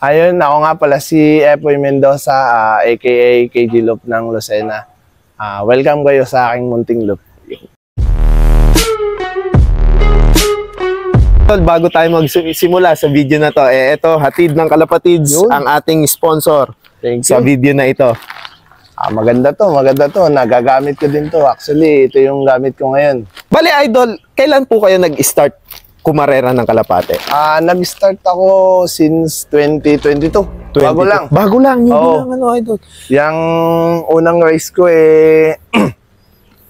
Ayun, ako nga pala si Epoy Mendoza, aka KG Loop ng Lucena. Welcome kayo sa aking munting loop. Bago tayo magsimula sa video na to, ito, hatid ng Kalapatids ang ating sponsor sa video na ito. Maganda to. Nagagamit ko din to. Actually, ito yung gamit ko ngayon. Bale, Idol, kailan po kayo nag-start kumarera ng kalapate? Nag-start ako since 2022. Bago lang. Yun lang, Idol. Yung unang race ko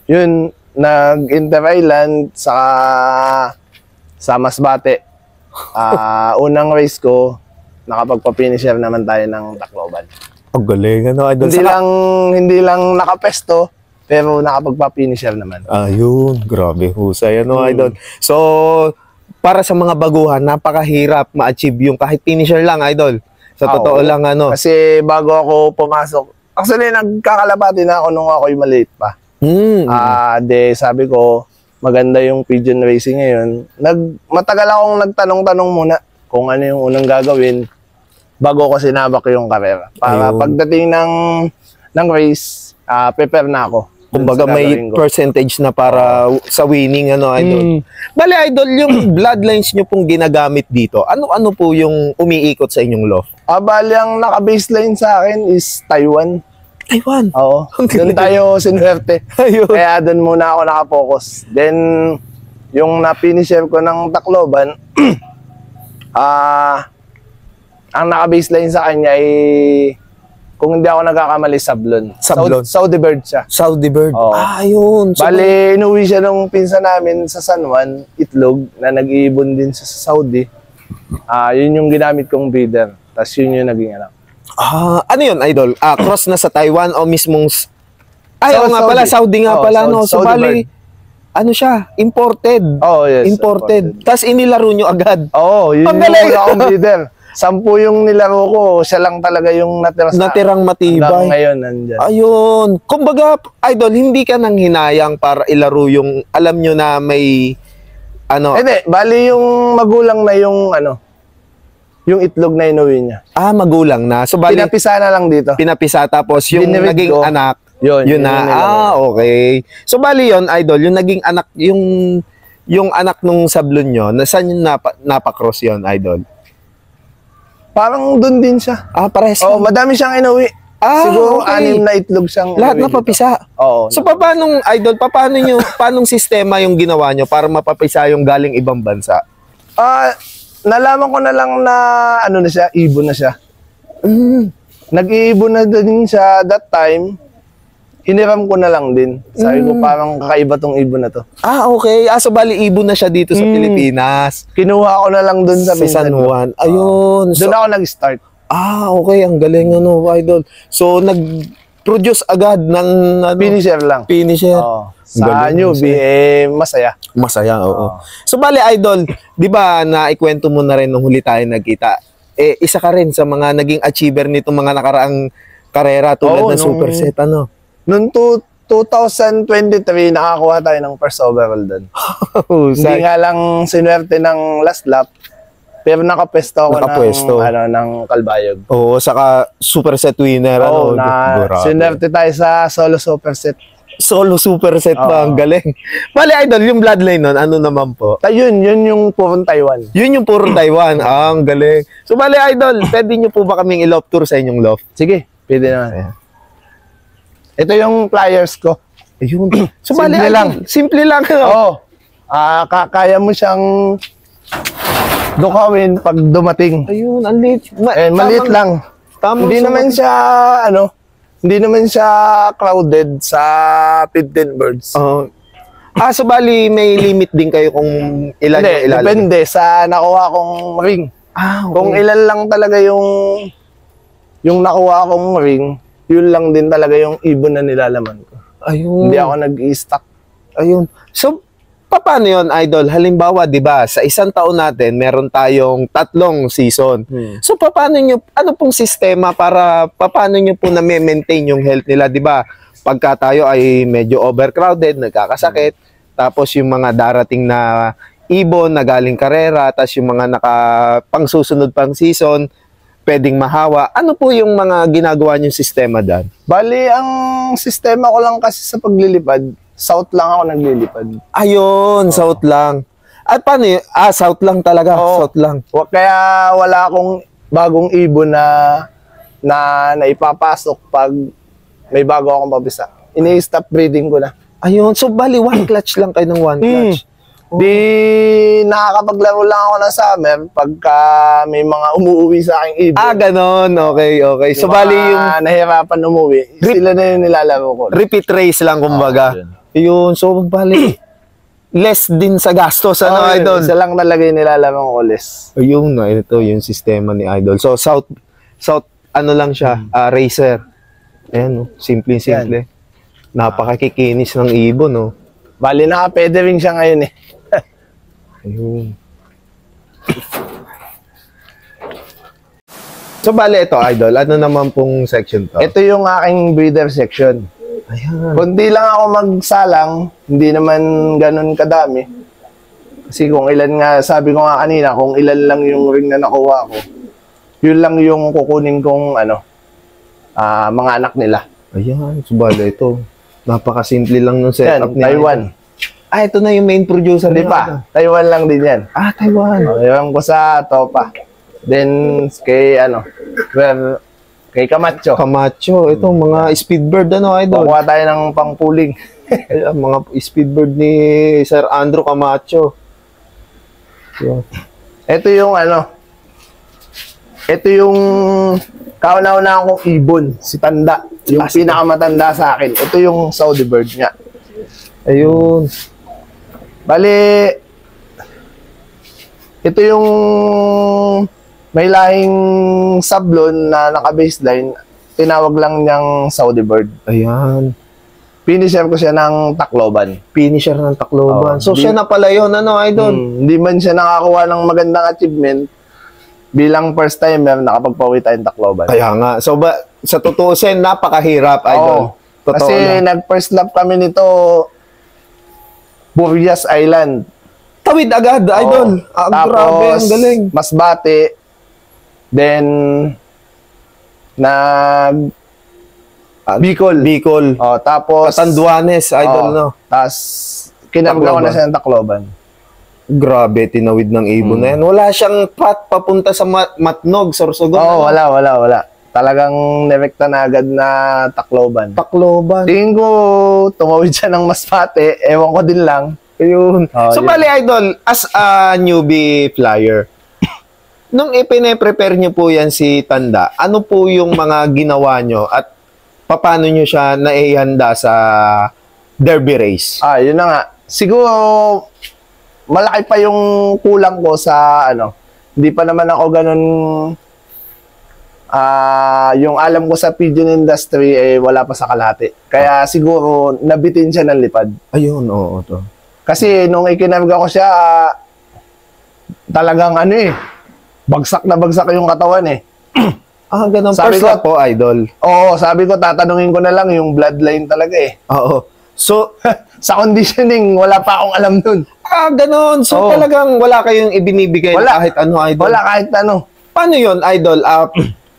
yun, nag-Inter-Island sa Masbate. Unang race ko, nakapagpa-finisher naman tayo ng Tacloban. Ang galing, Idol. Hindi lang nakapesto, pero nakapagpa-finisher naman. Ayun, grabe husay, Idol. So, para sa mga baguhan, napakahirap ma-achieve yung kahit finisher lang, Idol. Sa totoo lang, Kasi bago ako pumasok, actually, nagkakalapati na ako nung ako'y maliit pa. Sabi ko, maganda yung pigeon racing ngayon. Matagal akong nagtanong-tanong muna kung ano yung unang gagawin bago ko sinabak yung karera. Para pagdating ng race, prepare na ako. Kumbaga may percentage na para sa winning, Idol. Bale, Idol, yung bloodlines nyo pong ginagamit dito, ano po yung umiikot sa inyong loft? Bale, ang naka-baseline sa akin is Taiwan. Taiwan? Oo. Doon tayo sinuwerte. Kaya doon muna ako nakapokus. Then, yung na-finisher ko ng Tacloban, ang naka-baseline sa kanya ay, kung hindi ako nagkakamali, Sablon. Saudi Bird siya. Saudi Bird? Oo. Yun. So, bali, inuwi siya nung pinsan namin sa San Juan, itlog, na nag-iibon din sa Saudi. Yun yung ginamit kong breeder. Tapos yun yung naging anak. Ano yun, Idol? Cross na sa Taiwan o mismong... Saudi nga pala, no? So, bali, ano siya? Imported. Oh, yes. Imported. Tapos inilaro nyo agad. Oo, yun yung una akong breeder. 10 yung nilaro ko, siya lang talaga yung natirang matibay. Hanggang ngayon, nandyan. Ayun. Kumbaga, Idol, hindi ka nang hinayang para ilaro yung, alam nyo na may, Hindi, bali yung magulang na yung, yung itlog na inuwi niya. Magulang na. So, bali, pinapisa na lang dito. Pinapisa, tapos yung naging anak, yun na. Okay. So, bali yun, Idol, yung naging anak, yung anak nung sablon nyo, saan yung napakross yun, Idol? Parang doon din siya. Pares. Madami siyang inuwi. Siguro okay. 6 na itlog siyang lahat na papisa. Oo. So, paano, Idol, paanong sistema yung ginawa nyo para mapapisa yung galing ibang bansa? Nalaman ko na lang na, na siya, ibon na siya. Nag-iibon na din siya that time. Hiniram ko na lang din. Sabi ko, parang kakaiba tong ibon na to. Okay. So, bali, ibon na siya dito sa Pilipinas. Kinuha ko na lang dun sa San Juan. Ayun. Doon ako nag-start. Okay. Ang galing, Idol. So, nag-produce agad ng... Finisher lang. Finisher. Sa newbie, masaya. Masaya, oo. So, bali, Idol, di ba, naikwento mo na rin nung huli tayo nagkita. Isa ka rin sa mga naging achiever nitong mga nakaraang karera tulad ng Superset, Noong 2023, nakakuha tayo ng first overall doon. Hindi nga lang sinuwerte ng last lap, pero nakapesto ako ng Kalbayog. Saka Superset winner. Sinuwerte tayo sa solo Superset. Solo Superset pa, ang galing. Bali, Idol, yung bloodline nun, ano naman po? Yun yung purong Taiwan. Yun yung purong Taiwan. Ang galing. So, bali, Idol, pwede nyo po ba kaming i-loft tour sa inyong loft? Sige, pwede naman. Ito yung pliers ko. Ayun. So, simple bali, lang. Simple lang. Kaya mo siyang dukawin pag dumating. Ayun, ang liit. Maliit lang. Hindi naman siya crowded sa pitted birds. So, bali, may limit din kayo kung ilan yung ilalim? Depende sa nakuha kong ring. Okay. Kung ilan lang talaga yung nakuha kong ring, yun lang din talaga yung ibon na nilalaman ko. Ayun. Hindi ako nag-i-stock. Ayun. So, paano yun, Idol? Halimbawa, di ba, sa isang taon natin, meron tayong 3 season. So, paano nyo, ano pong sistema para, paano nyo po na-maintain yung health nila, di ba? Pagka tayo ay medyo overcrowded, nagkakasakit, tapos yung mga darating na ibon na galing karera, tapos yung mga pang susunod pang season, pwedeng mahawa. Ano po yung mga ginagawa niyong sistema dyan? Bali, ang sistema ko lang kasi sa paglilipad, south lang ako naglilipad. Ayun, south lang. At paano yun? South lang talaga. Oo. South lang. Kaya wala akong bagong ibon na naipapasok pag may bago akong mabisa. Ini-stop breeding ko na. Ayun, so bali one clutch lang kayo ng one clutch. Di nakakapaglaro lang ako ng summer pagka may mga umuwi sa aking ibon. Ganon. Okay, okay. So bali yung nahirapan umuwi, sila na yung nilalaro ko. repeat race lang kumbaga. Ayun, so bali less din sa gastos, ano, Idol? Isa lang talaga yung nilalaro ko, less. Ayun na, ito yung sistema ni Idol. So south ano lang siya, racer. Ayan, simple. Napakakikinis ng ibon, no. Bali, naka-feathering siya ngayon eh. Ayun. So, bale ito, Idol. Ano naman pong section to? Ito yung aking breeder section. Ayan. Kundi lang ako magsalang, hindi naman ganun kadami. Kasi kung ilan nga, sabi ko nga kanina, kung ilan lang yung ring na nakuha ko, yun lang yung kukunin kong mga anak nila. Ayan. So, bale ito. Napakasimple lang ng setup Yan, niya. Taiwan. Ito na yung main producer Hindi niya. pa, Taiwan lang din yan. Taiwan. Ewan ko sa Topa. Then, kay Camacho. Camacho. Ito, mga speedbird, ano, Idol? Kukuha tayo ng pangpuling. Ayan, mga speedbird ni Sir Andrew Camacho. Yeah. Ito yung kauna-una akong ibon, si Tanda. Yung pinakamatanda sa akin. Ito yung Saudi bird nga. Ayun. Bali, ito yung may lahing sablon na naka-baseline. Tinawag lang niyang Saudi bird. Ayan. Finisher ko siya ng Tacloban. Finisher ng Tacloban. Oo, So, siya na pala yun, ano, Idol? Hindi man siya nakakuha ng magandang achievement. Bilang first timer, nakapagpawi tayong Tacloban. Kaya nga. So, sa tutuusin, napakahirap, Idol. Oo. Totoo Kasi lang. nag-first lap kami nito, Burias Island. Tawid agad, Idol. Oo. Grabe, ang galing. Masbate. Then, Bicol. Bicol. Tapos, Catanduanes, Idol, no? Tapos, kinabla ko na Tacloban. siya ng Tacloban. Grabe, tinawid ng ibon na yan. Wala siyang path papunta sa Matnog, Sorsogon. Oo, wala. Talagang nerekta na agad na Tacloban. Tacloban. Tingin ko, tumawid siya ng Masbate. Ewan ko din lang. Ayun. Oh, So, yun. bali, Idol, as a newbie flyer, nung ipine-prepare niyo po yan si Tanda, ano po yung mga ginawa niyo at paano niyo siya naihanda sa derby race? Yun na nga. Siguro, malaki pa yung kulang ko sa hindi pa naman ako ganun yung alam ko sa pigeon industry wala pa sa kalahati. Kaya siguro nabitin siya ng lipad. Ayun, oo to. Kasi nung ikinarga ko siya talagang bagsak na bagsak yung katawan eh. Ganun. Sabi First ko- lap po, Idol. Oo, sabi ko tatanungin ko na lang yung bloodline talaga eh. Oo. So, Sa conditioning, wala pa akong alam nun. ganun. So, Oo. talagang wala kayong ibinibigay Wala. kahit ano, Idol. Wala kahit ano. Paano yun, Idol?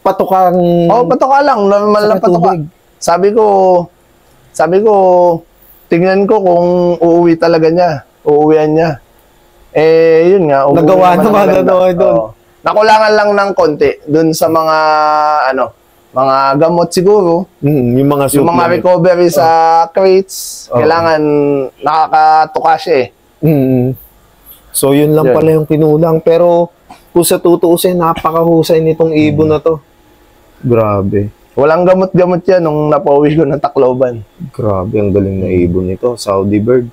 Patukang... Patuka lang, normal Sa na patuka. tubig. Sabi ko, tingnan ko kung uuwi talaga niya, uuwian niya. Yun nga, umuwi Nagawa naman naman, ang ganda. Idol. Oo. Nakulangan lang ng konti dun sa mga mga gamot siguro, yung mga yung mga supplement. recovery sa crates, Oo. kailangan nakakatuka siya eh. So, yun lang Yun. pala yung pinulang. Pero, kung sa tutuusin, napakahusay nitong ibon na to. Grabe. Walang gamot-gamot yan nung napauwi ko ng Tacloban. Grabe, ang galing na ibon nito. Saudi bird.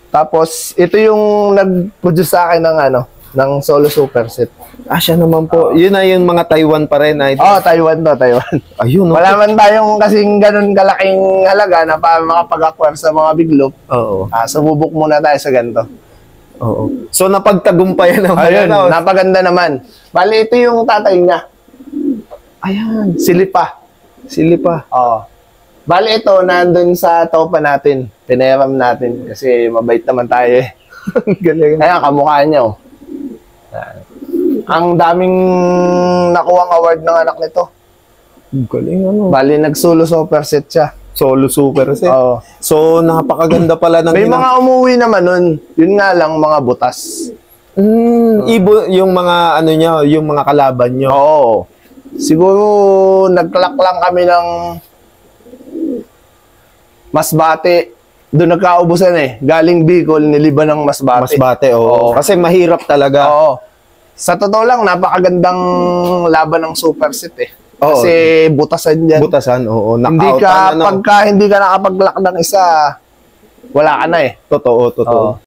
Tapos, ito yung nag-produce sa akin ng solo superset. Siya naman po. Yun na yung mga Taiwan pa rin, Idol. Taiwan to, Taiwan. Ayun, no? Wala man tayong kasing ganun kalaking halaga na para makapag-acquire sa mga big loop. Oo. Sububok muna tayo sa ganito. Oo. So, napagtagumpayan naman. Ayun, ano? napaganda naman. Bali, ito yung tatay niya. Ayan. Silipa. Silipa. Oo. Bali, ito, nandun sa topa natin. Pineram natin kasi mabait naman tayo eh. Galing. Ayan, kamukha niya oh. Ang daming nakuwang award ng anak nito. Galing ano. Bali, nag-solo super set siya. Solo super set. Oo. So, napakaganda pala ng May mga umuwi naman nun. Yun nga lang, mga butas. yung mga ano nyo, yung mga kalaban nyo. Oo. Siguro, nag-clock lang kami ng Masbate. Doon nagkaubusan eh. Galing Bicol, niliban ng Masbate. Masbate, oo. Oo. Kasi mahirap talaga. Oo. Sa totoo lang, napakagandang laban ng super set eh. Oo. Kasi butasan dyan. Butasan, oo. Hindi Knockoutan, ka, ano. pagka hindi ka nakapag-lock ng isa, wala ka na eh. Totoo. Oo.